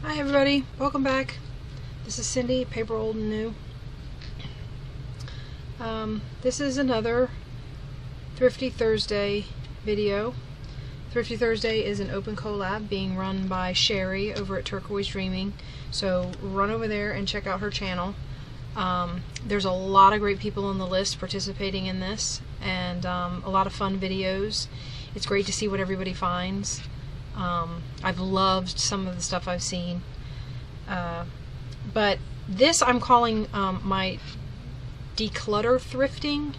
Hi everybody, welcome back. This is Cindy, paper.old.new. This is another Thrifty Thursday video. Thrifty Thursday is an open collab being run by Sheree over at Turquoise Dreaming. So run over there and check out her channel. There's a lot of great people on the list participating in this, and a lot of fun videos. It's great to see what everybody finds. I've loved some of the stuff I've seen. But this I'm calling my Declutter Thrifting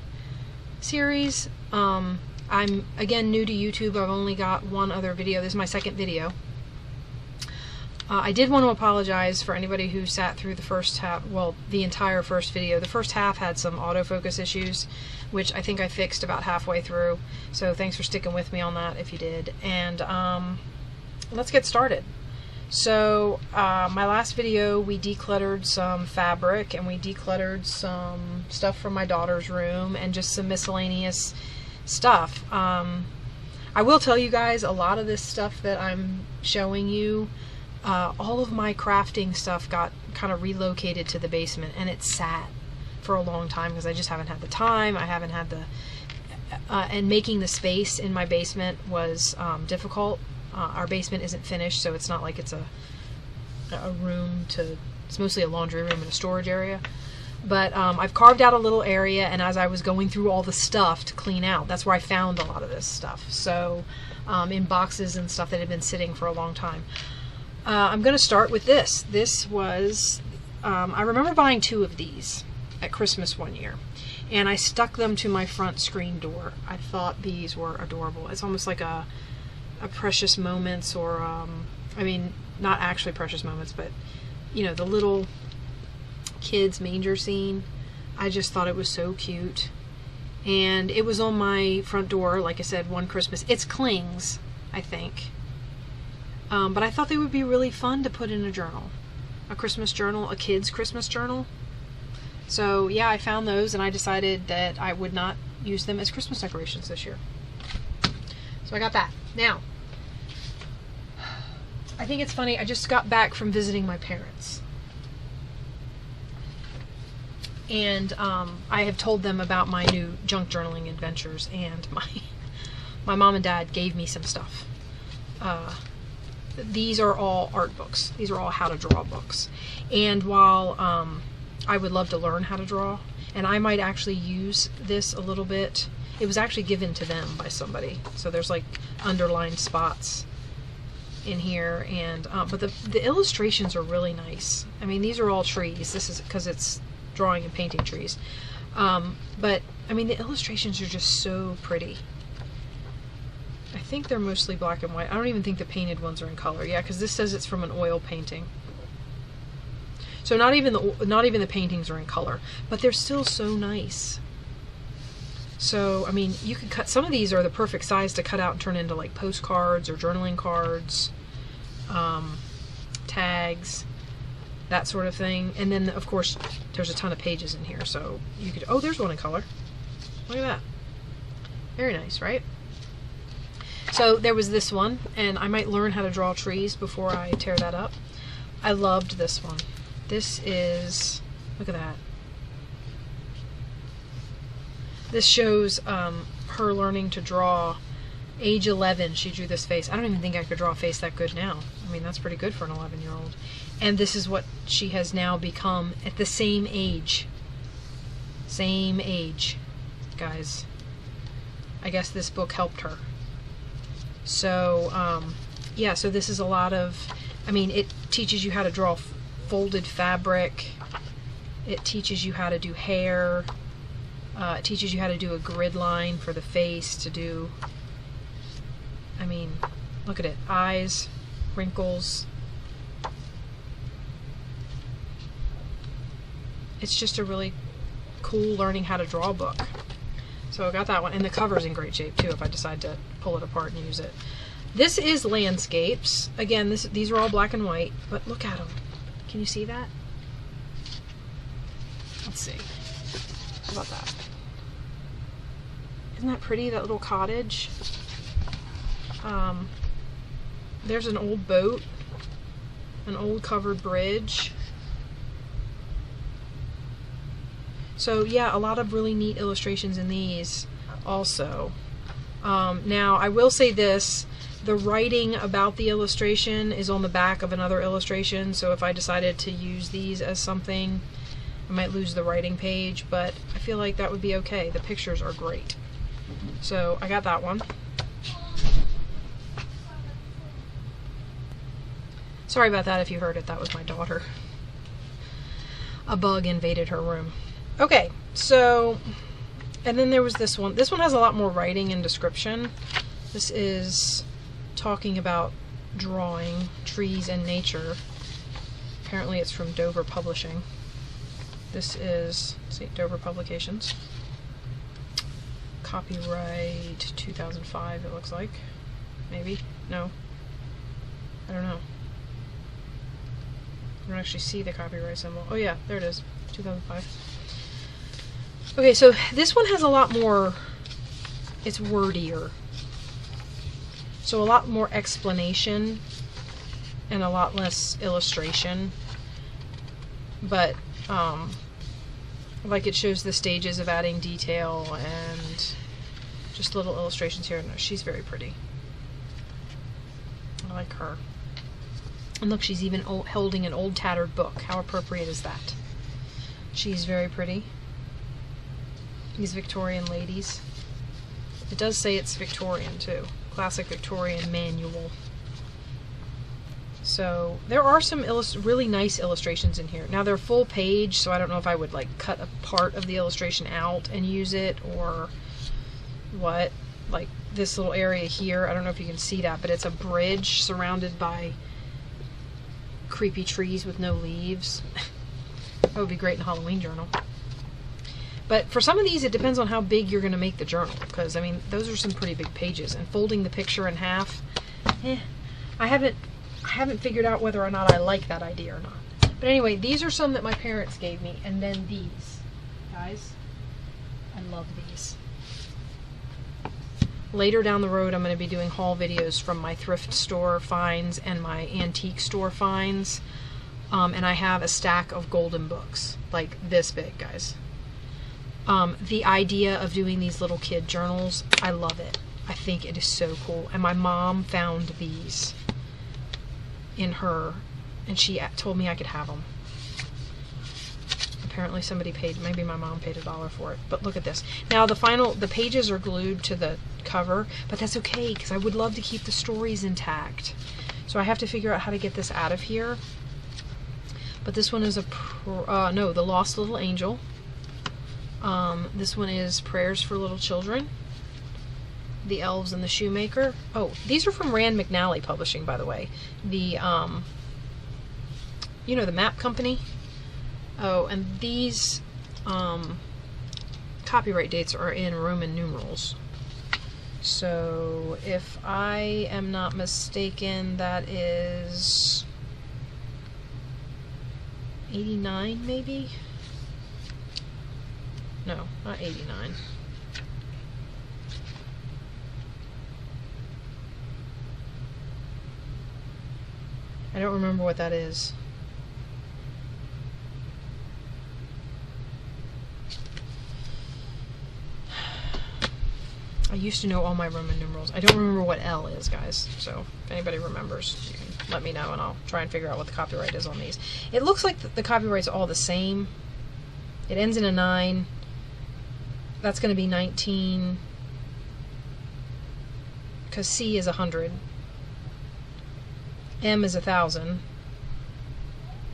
series. I'm again new to YouTube. I've only got one other video. This is my second video. I did want to apologize for anybody who sat through the first half, well, the entire first video. The first half had some autofocus issues, which I think I fixed about halfway through. So thanks for sticking with me on that if you did. And let's get started. So my last video, we decluttered some fabric and we decluttered some stuff from my daughter's room and just some miscellaneous stuff. I will tell you guys, a lot of this stuff that I'm showing you, all of my crafting stuff got kind of relocated to the basement, and it sat for a long time because I just haven't had the time. I haven't had the and making the space in my basement was difficult. Our basement isn't finished, so it's not like it's a room to, it's mostly a laundry room and a storage area. But I've carved out a little area, and as I was going through all the stuff to clean out, that's where I found a lot of this stuff. So in boxes and stuff that had been sitting for a long time. I'm going to start with this. This was, I remember buying 2 of these at Christmas one year, and I stuck them to my front screen door. I thought these were adorable. It's almost like a Precious Moments, or I mean, not actually Precious Moments, but you know, the little kids manger scene. I just thought it was so cute, and it was on my front door, like I said, one Christmas. It's clings, I think. But I thought they would be really fun to put in a journal. A Christmas journal, a kid's Christmas journal. So yeah, I found those, and I decided that I would not use them as Christmas decorations this year. So I got that. Now, I think it's funny, I just got back from visiting my parents. And I have told them about my new junk journaling adventures, and my mom and dad gave me some stuff. These are all art books. These are all how to draw books. And while I would love to learn how to draw, and I might actually use this a little bit, it was actually given to them by somebody. So there's like underlined spots in here, and but the illustrations are really nice. I mean, these are all trees. This is because it's drawing and painting trees. But I mean, the illustrations are just so pretty. I think they're mostly black and white. I don't even think the painted ones are in color. Yeah, because this says it's from an oil painting. So not even the paintings are in color, but they're still so nice. So I mean, you could cut, some of these are the perfect size to cut out and turn into like postcards or journaling cards, tags, that sort of thing. And then of course there's a ton of pages in here, so you could, oh, there's one in color. Look at that. Very nice, right? So there was this one, and I might learn how to draw trees before I tear that up. I loved this one. This is, look at that. This shows her learning to draw. Age 11, she drew this face. I don't even think I could draw a face that good now. I mean, that's pretty good for an 11-year-old. And this is what she has now become at the same age. Same age, guys. I guess this book helped her. So, yeah, so this is a lot of, I mean, it teaches you how to draw folded fabric. It teaches you how to do hair. It teaches you how to do a grid line for the face to do, I mean, look at it. Eyes, wrinkles. It's just a really cool learning how to draw book. So I got that one, and the cover's in great shape too if I decide to pull it apart and use it. This is landscapes. Again, these are all black and white, but look at them. Can you see that? Let's see. How about that? Isn't that pretty, that little cottage? There's an old boat. an old covered bridge. So yeah, a lot of really neat illustrations in these also. Now I will say this, the writing about the illustration is on the back of another illustration, so if I decided to use these as something, I might lose the writing page, but I feel like that would be okay. The pictures are great. So I got that one. Sorry about that if you heard it. That was my daughter. A bug invaded her room. Okay, so, and then there was this one. This one has a lot more writing and description. This is talking about drawing trees and nature. Apparently it's from Dover Publishing. This is, let's see, Dover Publications. Copyright 2005, it looks like. Maybe? No. I don't know. I don't actually see the copyright symbol. Oh yeah, there it is. 2005. Okay, so this one has a lot more, it's wordier. So a lot more explanation and a lot less illustration. But, like it shows the stages of adding detail and just little illustrations here. No, she's very pretty. I like her. And look, she's even holding an old tattered book. How appropriate is that? She's very pretty. These Victorian ladies. It does say it's Victorian too. Classic Victorian manual. So there are some really nice illustrations in here. Now they're full page, so I don't know if I would like cut a part of the illustration out and use it or what. Like this little area here, I don't know if you can see that, but it's a bridge surrounded by creepy trees with no leaves. That would be great in a Halloween journal. But for some of these, it depends on how big you're going to make the journal, because I mean, those are some pretty big pages. And folding the picture in half, I haven't figured out whether or not I like that idea or not. But anyway, these are some that my parents gave me, and then these, guys, I love these. Later down the road, I'm going to be doing haul videos from my thrift store finds and my antique store finds. And I have a stack of golden books, like this big, guys. The idea of doing these little kid journals, I love it. I think it is so cool. And my mom found these in her, and she told me I could have them. Apparently somebody paid, maybe my mom paid $1 for it, but look at this. Now the pages are glued to the cover, but that's okay, because I would love to keep the stories intact. So I have to figure out how to get this out of here. But this one is no, The Lost Little Angel. This one is Prayers for Little Children. The Elves and the Shoemaker. Oh, these are from Rand McNally Publishing, by the way. The, you know, the map company. Oh, and these copyright dates are in Roman numerals. So, if I am not mistaken, that is 89, maybe? No, not 89. I don't remember what that is. I used to know all my Roman numerals. I don't remember what L is, guys. So if anybody remembers, you can let me know and I'll try and figure out what the copyright is on these. It looks like the copyright's all the same. It ends in a 9. That's going to be 19, because C is 100. M is 1,000.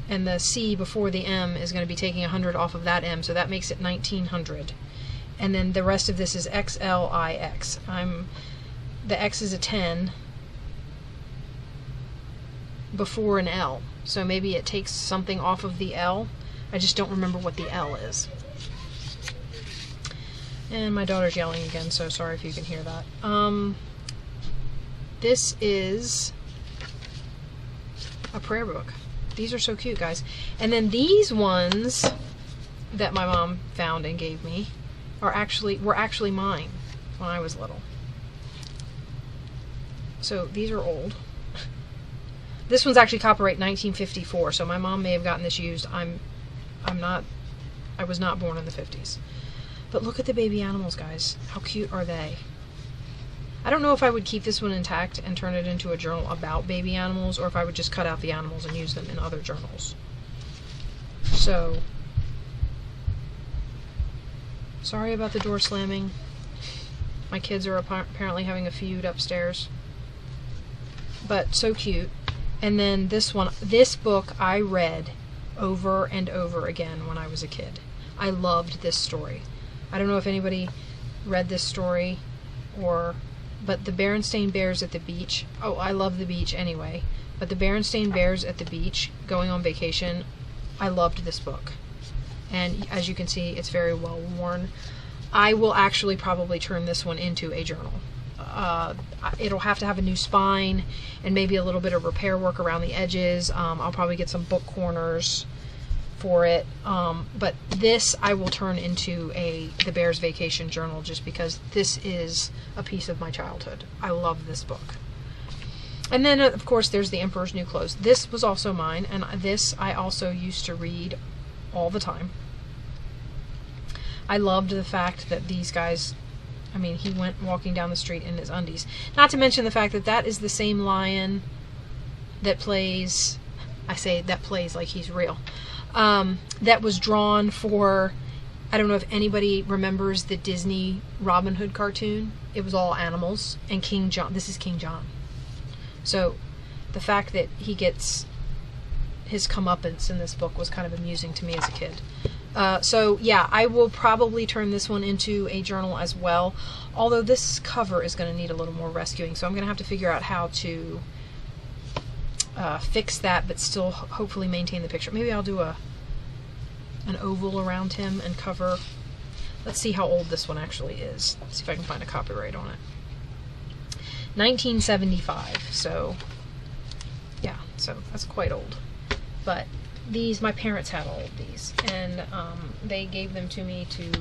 And the C before the M is going to be taking 100 off of that M, so that makes it 1900. And then the rest of this is XLIX. The X is a 10 before an L. So maybe it takes something off of the L. I just don't remember what the L is. And my daughter's yelling again, so sorry if you can hear that. This is a prayer book. These are so cute, guys. And then these ones that my mom found and gave me were actually mine when I was little. So these are old. This one's actually copyright 1954, so my mom may have gotten this used. I was not born in the 50s. But look at the baby animals, guys. How cute are they? I don't know if I would keep this one intact and turn it into a journal about baby animals, or if I would just cut out the animals and use them in other journals. So, sorry about the door slamming. My kids are apparently having a feud upstairs. But so cute. And then this one, this book I read over and over again when I was a kid. I loved this story. I don't know if anybody read this story, but the Berenstain Bears at the beach. Oh, I love the beach anyway. But the Berenstain Bears at the beach, going on vacation, I loved this book. And as you can see, it's very well worn. I will actually probably turn this one into a journal. It'll have to have a new spine and maybe a little bit of repair work around the edges. I'll probably get some book corners for it. But this I will turn into the Bears Vacation Journal, just because this is a piece of my childhood. I love this book. And then, of course, there's The Emperor's New Clothes. This was also mine, and this I also used to read all the time. I loved the fact that these guys, I mean, he went walking down the street in his undies. Not to mention the fact that that is the same lion that plays, I say that plays like he's real, that was drawn for, I don't know if anybody remembers the Disney Robin Hood cartoon. It was all animals, and King John, this is King John. So the fact that he gets his comeuppance in this book was kind of amusing to me as a kid. So yeah, I will probably turn this one into a journal as well, although this cover is going to need a little more rescuing, so I'm going to have to figure out how to fix that, but still hopefully maintain the picture. Maybe I'll do an oval around him and cover. Let's see how old this one actually is. Let's see if I can find a copyright on it. 1975, so yeah, so that's quite old. But these, my parents had all of these, and they gave them to me to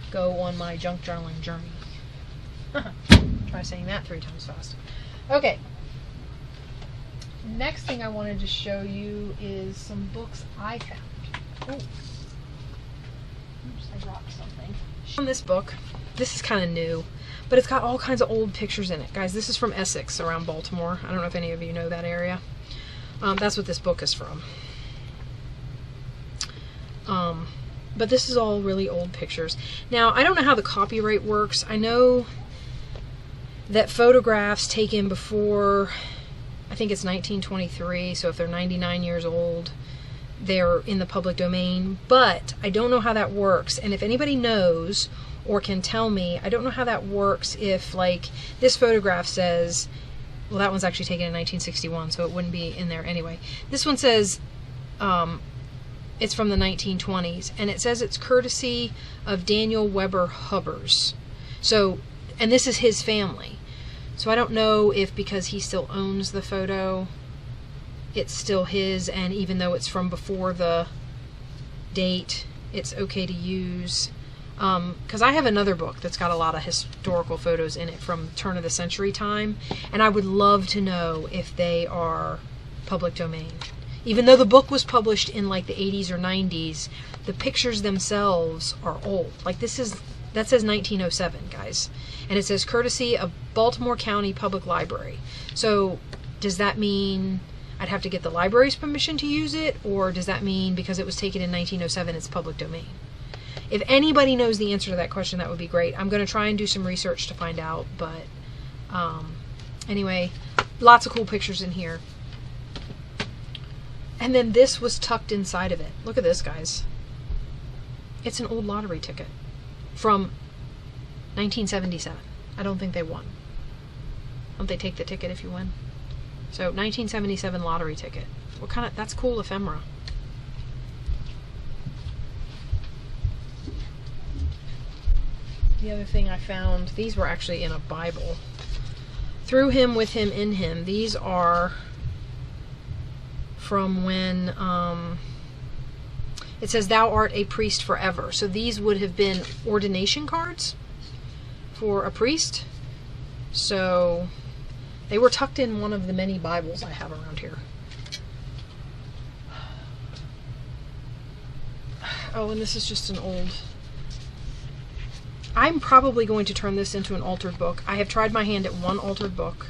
go on my junk journaling journey. Try saying that 3 times fast. Okay. Next thing I wanted to show you is some books I found. Oh. Oops, I dropped something. On this book, this is kind of new, but it's got all kinds of old pictures in it. Guys, this is from Essex, around Baltimore. I don't know if any of you know that area. That's what this book is from. But this is all really old pictures. Now, I don't know how the copyright works. I know that photographs taken before, I think it's 1923, so if they're 99 years old, they're in the public domain. But I don't know how that works. And if anybody knows or can tell me, I don't know how that works if, like, this photograph says, well, that one's actually taken in 1961, so it wouldn't be in there anyway. This one says, it's from the 1920s, and it says it's courtesy of Daniel Weber Hubbers. So, and this is his family. So I don't know if because he still owns the photo, it's still his, and even though it's from before the date, it's okay to use. Because I have another book that's got a lot of historical photos in it from turn of the century time, and I would love to know if they are public domain. Even though the book was published in like the 80s or 90s, the pictures themselves are old. Like that says 1907, guys. And it says courtesy of Baltimore County Public Library. So does that mean I'd have to get the library's permission to use it? Or does that mean because it was taken in 1907, it's public domain? If anybody knows the answer to that question, that would be great. I'm going to try and do some research to find out. But anyway, lots of cool pictures in here. And then this was tucked inside of it. Look at this, guys. It's an old lottery ticket from 1977. I don't think they won. Don't they take the ticket if you win? So 1977 lottery ticket. What kind of, that's cool ephemera. The other thing I found, these were actually in a Bible. Through him, with him, in him. These are from when it says thou art a priest forever. So these would have been ordination cards for a priest. So they were tucked in one of the many Bibles I have around here. Oh, and this is just an old... I'm probably going to turn this into an altered book. I have tried my hand at one altered book.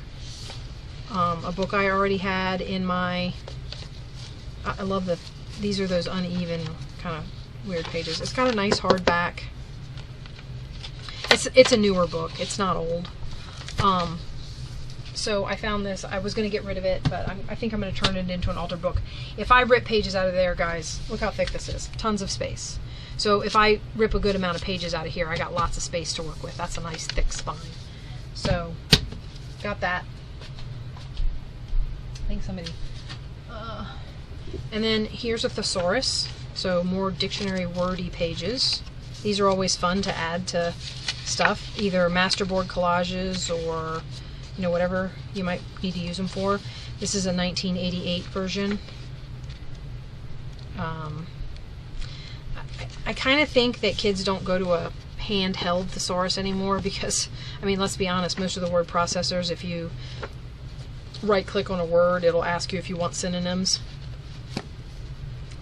A book I already had in my... I love the... These are those uneven, kind of weird pages. It's got a nice hardback. It's a newer book. It's not old. So I found this. I was going to get rid of it, but I think I'm going to turn it into an altered book. If I rip pages out of there, guys, look how thick this is. Tons of space. So if I rip a good amount of pages out of here, I got lots of space to work with. That's a nice thick spine. So, got that. I think somebody... and then here's a thesaurus. So more dictionary wordy pages. These are always fun to add to stuff. Either masterboard collages or... you know, whatever you might need to use them for. This is a 1988 version. I kind of think that kids don't go to a handheld thesaurus anymore because, I mean, let's be honest, most of the word processors, if you right-click on a word, it'll ask you if you want synonyms.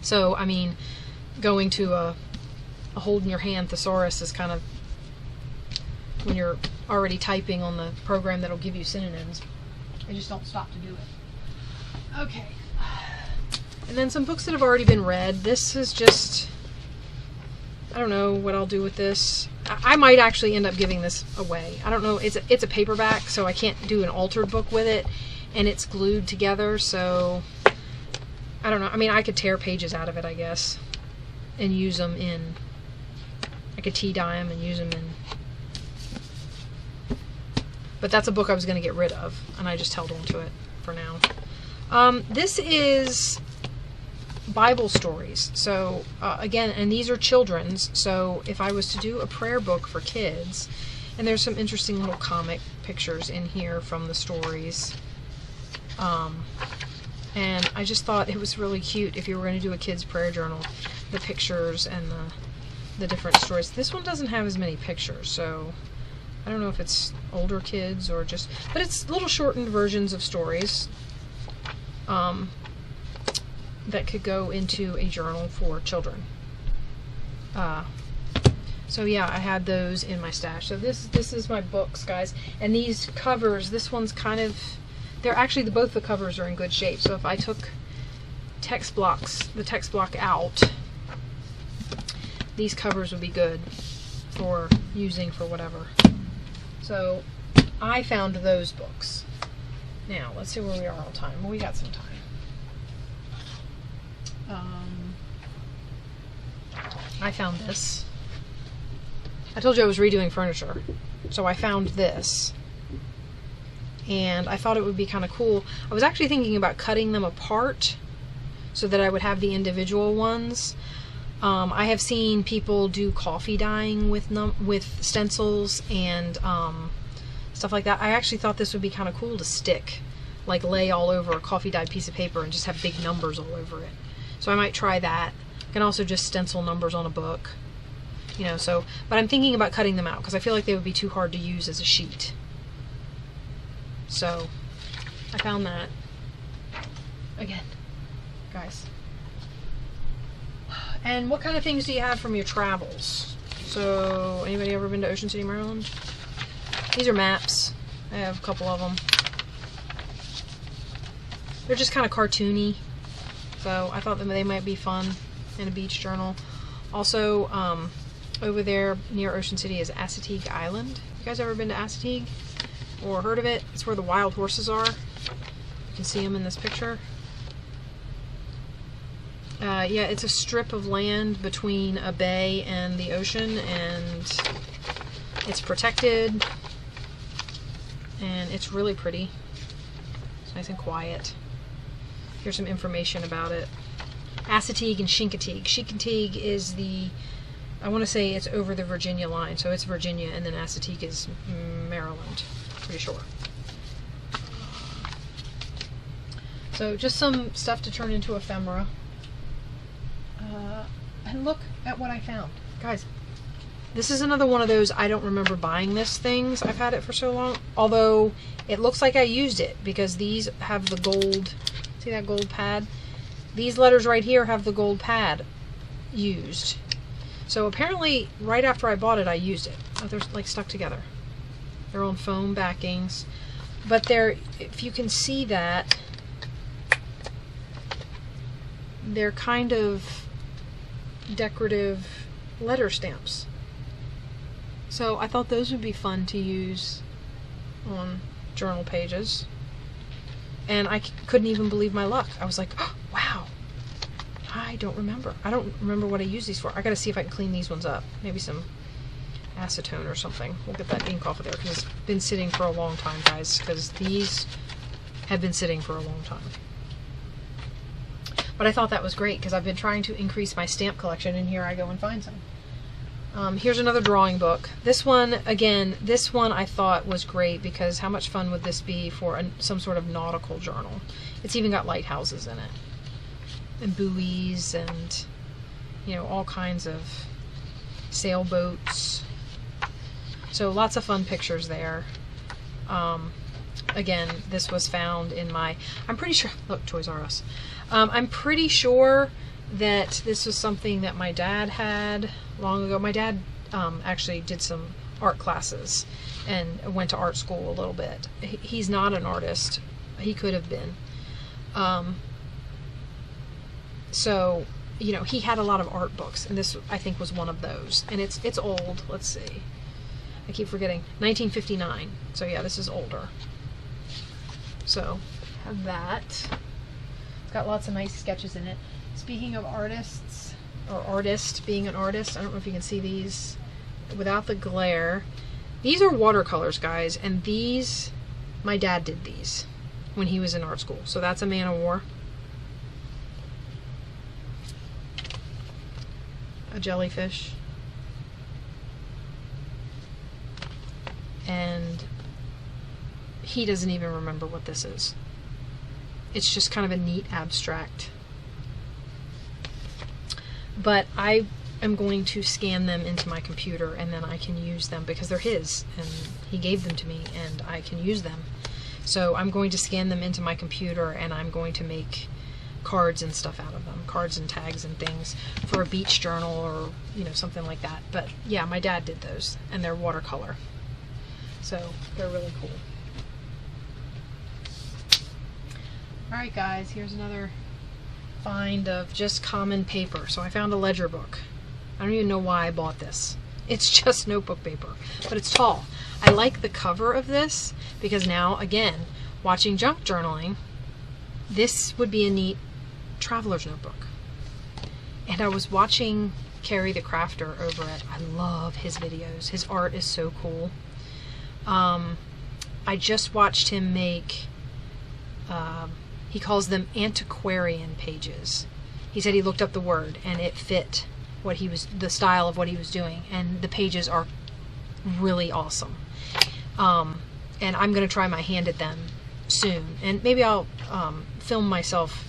So, I mean, going to a hold-in-your-hand thesaurus is kind of when you're already typing on the program that'll give you synonyms. I just don't stop to do it. Okay. And then some books that have already been read. This is just... I don't know what I'll do with this. I might actually end up giving this away. I don't know. It's a paperback, so I can't do an altered book with it. And it's glued together, so... I don't know. I mean, I could tear pages out of it, I guess. And use them in... I could tea-dye them and use them in... But that's a book I was going to get rid of, and I just held on to it for now. This is Bible stories. So, again, and these are children's, so if I was to do a prayer book for kids, and there's some interesting little comic pictures in here from the stories. And I just thought it was really cute if you were going to do a kid's prayer journal, the pictures and the different stories. This one doesn't have as many pictures, so... I don't know if it's older kids or just... But it's little shortened versions of stories that could go into a journal for children. So yeah, I had those in my stash. So this is my books, guys. And these covers, this one's kind of... They're actually... both the covers are in good shape. So if I took the text block out, these covers would be good for using for whatever. So, I found those books. Now, let's see where we are on time. Well, we got some time. I found this. I told you I was redoing furniture. So I found this. And I thought it would be kind of cool. I was actually thinking about cutting them apart so that I would have the individual ones. I have seen people do coffee dyeing with stencils and stuff like that. I actually thought this would be kind of cool to stick, like lay all over a coffee dyed piece of paper and just have big numbers all over it. So I might try that. I can also just stencil numbers on a book, you know. So, but I'm thinking about cutting them out because I feel like they would be too hard to use as a sheet. So I found that again, guys. And what kind of things do you have from your travels? So, anybody ever been to Ocean City, Maryland? These are maps. I have a couple of them. They're just kind of cartoony. So, I thought that they might be fun in a beach journal. Also, over there near Ocean City is Assateague Island. You guys ever been to Assateague? Or heard of it? It's where the wild horses are. You can see them in this picture. Yeah, it's a strip of land between a bay and the ocean, and it's protected, and it's really pretty. It's nice and quiet. Here's some information about it. Assateague and Chincoteague. Chincoteague is I want to say it's over the Virginia line, so it's Virginia, and then Assateague is Maryland, pretty sure. So just some stuff to turn into ephemera. And look at what I found. Guys, this is another one of those I don't remember buying this things. I've had it for so long. Although, it looks like I used it because these have the gold... See that gold pad? These letters right here have the gold pad used. So apparently, right after I bought it, I used it. Oh, they're like stuck together. They're on foam backings. But they're, if you can see that, they're kind of decorative letter stamps. So I thought those would be fun to use on journal pages. And I couldn't even believe my luck. I was like, oh, wow. I don't remember. I don't remember what I use these for. I gotta see if I can clean these ones up. Maybe some acetone or something. We'll get that ink off of there because it's been sitting for a long time, guys, because these have been sitting for a long time. But I thought that was great because I've been trying to increase my stamp collection, and here I go and find some. Here's another drawing book. This one, again, this one I thought was great because how much fun would this be for some sort of nautical journal? It's even got lighthouses in it, and buoys, and, you know, all kinds of sailboats. So lots of fun pictures there. Again, this was found in my, I'm pretty sure, look, Toys R Us. I'm pretty sure that this was something that my dad had long ago. My dad actually did some art classes and went to art school a little bit. He's not an artist. He could have been. So, you know, he had a lot of art books, and this, I think, was one of those. And it's old. Let's see. I keep forgetting. 1959. So yeah, this is older. So, have that. It's got lots of nice sketches in it. Speaking of artists, or artist being an artist, I don't know if you can see these without the glare. These are watercolors, guys, and these, my dad did these when he was in art school. So that's a Man of War. A jellyfish. And he doesn't even remember what this is. It's just kind of a neat abstract. But I am going to scan them into my computer, and then I can use them because they're his, and he gave them to me, and I can use them. So I'm going to scan them into my computer, and I'm going to make cards and stuff out of them, cards and tags and things for a beach journal or, you know, something like that. But yeah, my dad did those, and they're watercolor. So they're really cool. Alright guys, here's another find of just common paper. So I found a ledger book. I don't even know why I bought this. It's just notebook paper, but it's tall. I like the cover of this because now, again, watching junk journaling, this would be a neat traveler's notebook. And I was watching Carrie the Crafter over it. I love his videos. His art is so cool. I just watched him make, he calls them antiquarian pages. He said he looked up the word and it fit what he was, the style of what he was doing, and the pages are really awesome. And I'm going to try my hand at them soon, and maybe I'll film myself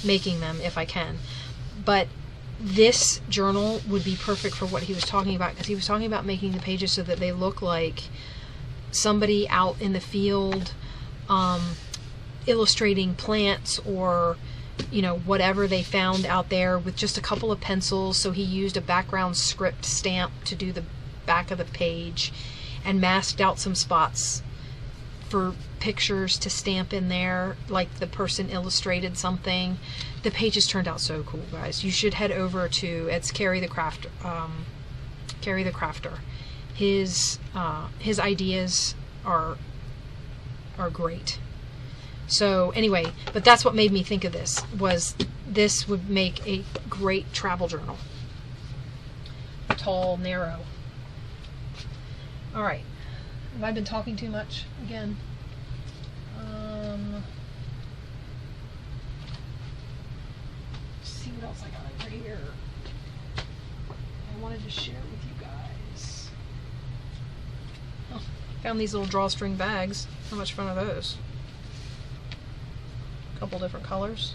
making them if I can. But this journal would be perfect for what he was talking about, because he was talking about making the pages so that they look like somebody out in the field illustrating plants or, you know, whatever they found out there with just a couple of pencils. So he used a background script stamp to do the back of the page and masked out some spots for pictures to stamp in there, like the person illustrated something. The pages turned out so cool, guys. You should head over to, it's Carrie the Crafter. Carrie the Crafter. His ideas are great. So anyway, but that's what made me think of this, was this would make a great travel journal. Tall, narrow. All right. Have I been talking too much again? Let's see what else I got over here. I wanted to share with you guys. Oh, found these little drawstring bags. How much fun are those? A couple different colors.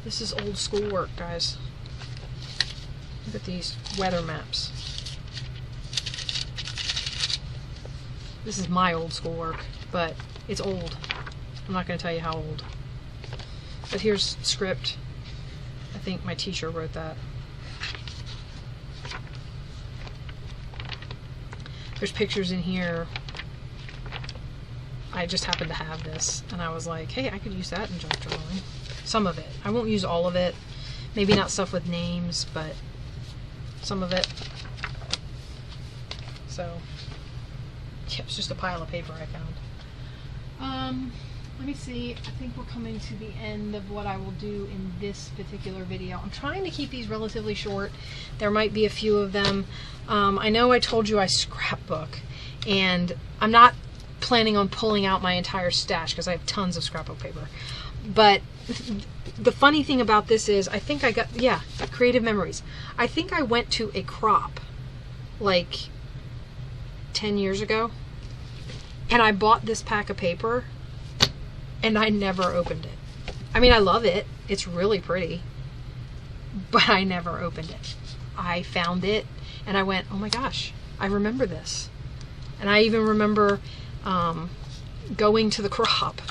This is old schoolwork, guys. Look at these weather maps. This is my old schoolwork, but it's old. I'm not going to tell you how old. But here's script. I think my teacher wrote that. There's pictures in here. I just happened to have this, and I was like, hey, I could use that in junk journaling. Some of it. I won't use all of it. Maybe not stuff with names, but some of it. So, yeah, it's just a pile of paper I found. Let me see. I think we're coming to the end of what I will do in this particular video. I'm trying to keep these relatively short. There might be a few of them. I know I told you I scrapbook, and I'm not planning on pulling out my entire stash because I have tons of scrapbook paper. But the funny thing about this is, I think I got, yeah, creative memories. I think I went to a crop like 10 years ago, and I bought this pack of paper, and I never opened it. I mean, I love it. It's really pretty, but I never opened it. I found it, and I went, oh my gosh, I remember this. And I even remember going to the crop,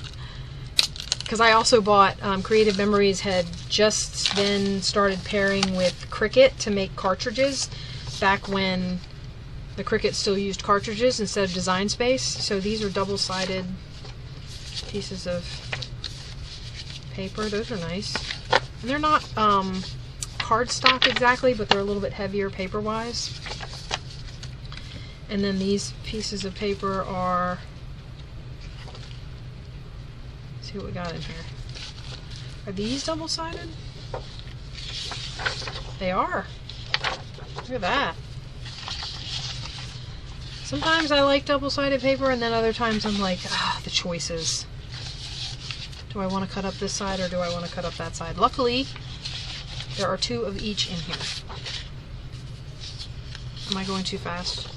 because I also bought Creative Memories had just then started pairing with Cricut to make cartridges back when the Cricut still used cartridges instead of Design Space. So these are double-sided pieces of paper. Those are nice. And they're not cardstock exactly, but they're a little bit heavier paper-wise. And then these pieces of paper are, let's see what we got in here. Are these double-sided? They are. Look at that. Sometimes I like double-sided paper, and then other times I'm like, the choices. Do I want to cut up this side or do I want to cut up that side? Luckily, there are 2 of each in here. Am I going too fast?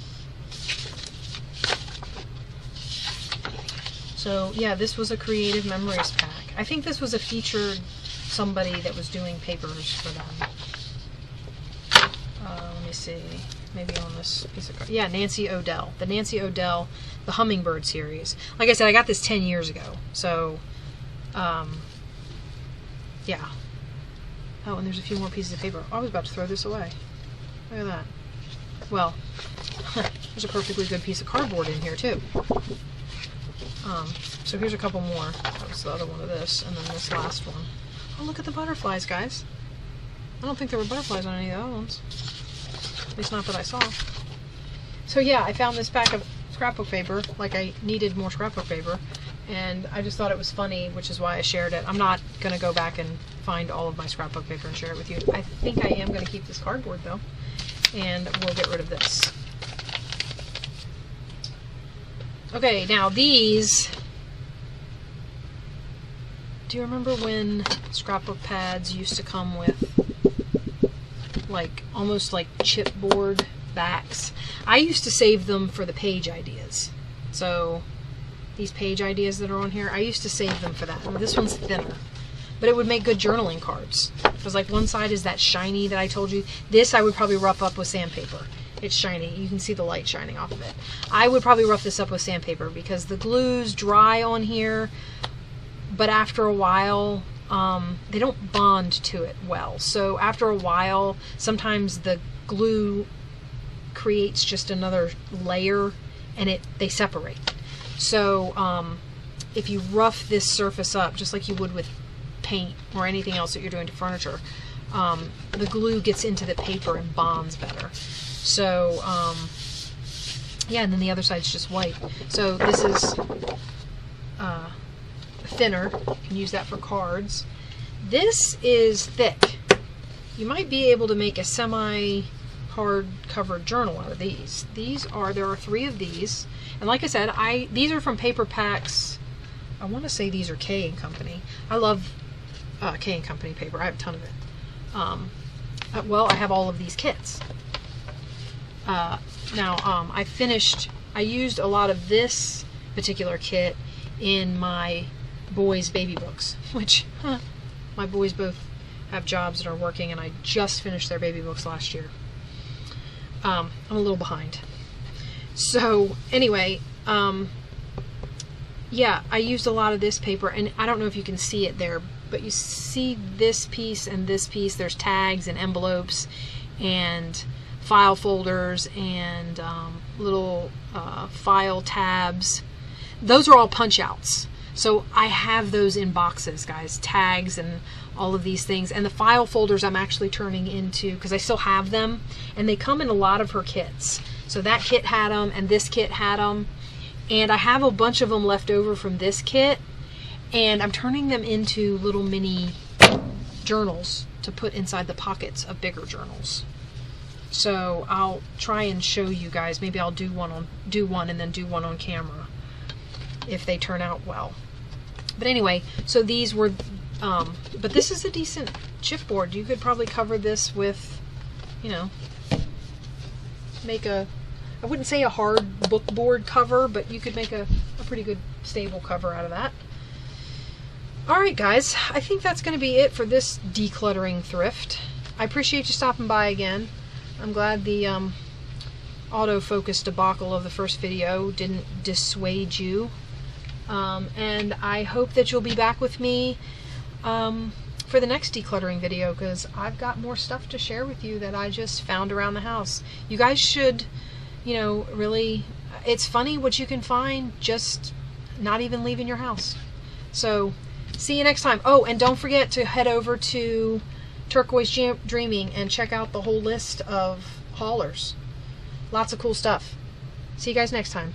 So yeah, this was a Creative Memories pack. I think this was a featured somebody that was doing papers for them. Let me see. Maybe on this piece of card. Yeah, Nancy O'Dell. The Nancy O'Dell, the Hummingbird series. Like I said, I got this 10 years ago. So, yeah. Oh, and there's a few more pieces of paper. Oh, I was about to throw this away. Look at that. Well, there's a perfectly good piece of cardboard in here, too. So here's a couple more. That was the other one of this, and then this last one. Oh, look at the butterflies, guys. I don't think there were butterflies on any of the other ones. At least not that I saw. So yeah, I found this pack of scrapbook paper, like I needed more scrapbook paper, and I just thought it was funny, which is why I shared it. I'm not going to go back and find all of my scrapbook paper and share it with you. I think I am going to keep this cardboard though, and we'll get rid of this. Okay, now these, do you remember when scrapbook pads used to come with like almost like chipboard backs? I used to save them for the page ideas. So these page ideas that are on here, I used to save them for that. Now, this one's thinner, but it would make good journaling cards. Because like one side is that shiny that I told you. This I would probably rough up with sandpaper. It's shiny. You can see the light shining off of it. I would probably rough this up with sandpaper because the glue's dry on here, but after a while, they don't bond to it well. So after a while, sometimes the glue creates just another layer and they separate. So if you rough this surface up, just like you would with paint or anything else that you're doing to furniture, the glue gets into the paper and bonds better. So, yeah, and then the other side's just white. So this is thinner. You can use that for cards. This is thick. You might be able to make a semi-hard covered journal out of these. There are 3 of these. And like I said, these are from paper packs. I want to say these are K & Company. I love K & Company paper. I have a ton of it. Well, I have all of these kits. Now, I used a lot of this particular kit in my boys' baby books, which, my boys both have jobs and are working, and I just finished their baby books last year. I'm a little behind. So, anyway, yeah, I used a lot of this paper, and I don't know if you can see it there but you see this piece and this piece, there's tags and envelopes and file folders and little file tabs. Those are all punch outs. So I have those in boxes, guys, tags and all of these things. And the file folders I'm actually turning into, because I still have them, and they come in a lot of her kits. So that kit had them, and this kit had them. And I have a bunch of them left over from this kit, and I'm turning them into little mini journals to put inside the pockets of bigger journals. So I'll try and show you guys. Maybe I'll do one and then do one on camera if they turn out well. But anyway, so these were, but this is a decent chipboard. You could probably cover this with, you know, make a, I wouldn't say a hard book board cover, but you could make a pretty good stable cover out of that. Alright guys, I think that's going to be it for this decluttering thrift. I appreciate you stopping by again. I'm glad the autofocus debacle of the first video didn't dissuade you. And I hope that you'll be back with me for the next decluttering video, because I've got more stuff to share with you that I just found around the house. You guys should, you know, really, it's funny what you can find just not even leaving your house. So, see you next time. Oh, and don't forget to head over to Turquoise Dreaming and check out the whole list of haulers. Lots of cool stuff. See you guys next time.